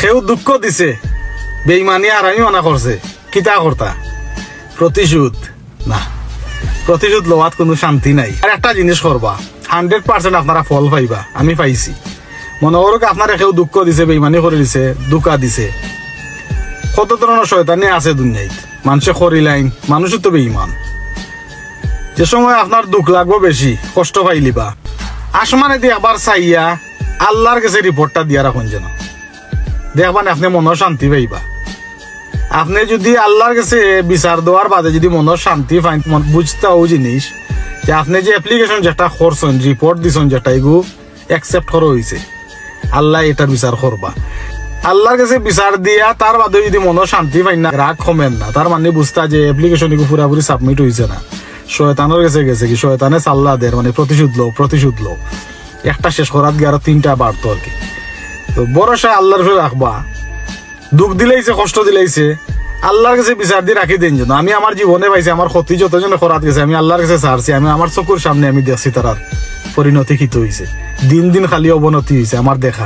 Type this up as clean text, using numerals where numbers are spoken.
সেও দুঃখ দিছে, বেইমানি আর আমি মানা করছে, কিতা করতা? প্রতিশোধ না, প্রতিশোধ লওয়াত কোনো শান্তি নাই। আর একটা জিনিস করবা, 100% আপনারা ফল পাইবা। আমি পাইছি। মনে করুক আপনারা কেউ দুঃখ দিছে, বেইমানি করে দিছে, দুঃখা দিছে, কত ধরনের শয়তানি আছে দুনিয়ায়। মানুষে করিলাইন, মানুষও তো বেইমান। যে সময় আপনার দুঃখ লাগবো বেশি, কষ্ট পাইলিবা, আসমানে দিয়ে একবার চাইয়া আল্লাহর কাছে রিপোর্টটা দিয়া রাখুন, যেন দেখবান আপনি মনের শান্তি পাইবা। আপনি যদি আল্লাহর কাছে বিচার দেওয়ার বাদে যদি মনের শান্তি পাই, বুঝতে ও জিনিস যে আপনি যে অ্যাপ্লিকেশন যেটা করছেন, রিপোর্ট দিছেন, যেটা এগু অ্যাকসেপ্ট করা হয়েছে, আল্লাহ এটার বিচার করবা। আল্লাহর কাছে বিচার দিয়া তার বাদে যদি মনের শান্তি পাই না, রাগ কমেন না, তার মানে বুঝতা যে অ্যাপ্লিকেশন এগু পুরাপুরি সাবমিট হয়েছে না, শয়তানের কাছে গেছে, কি শয়তানে চাল্লা দের, মানে প্রতিশোধ লো একটা শেষ করার গিয়ে আরো 3টা বাড়তো আর কি। তো ভরসা আল্লাহর উপরে রাখবা। দুঃখ দিলাইছে, কষ্ট দিলাইছে, আল্লাহর কাছে বিচার দিয়ে রাখি দেন। যেন আমি আমার জীবনে পাইছি, আমার ক্ষতি যতজনে করাত গেছে, আমি আল্লাহর কাছে ছাড়ছি, আমি আমার চকুর সামনে আমি দেখছি তার পরিণতি কিত হয়েছে। দিন দিন খালি অবনতি হয়েছে আমার দেখা।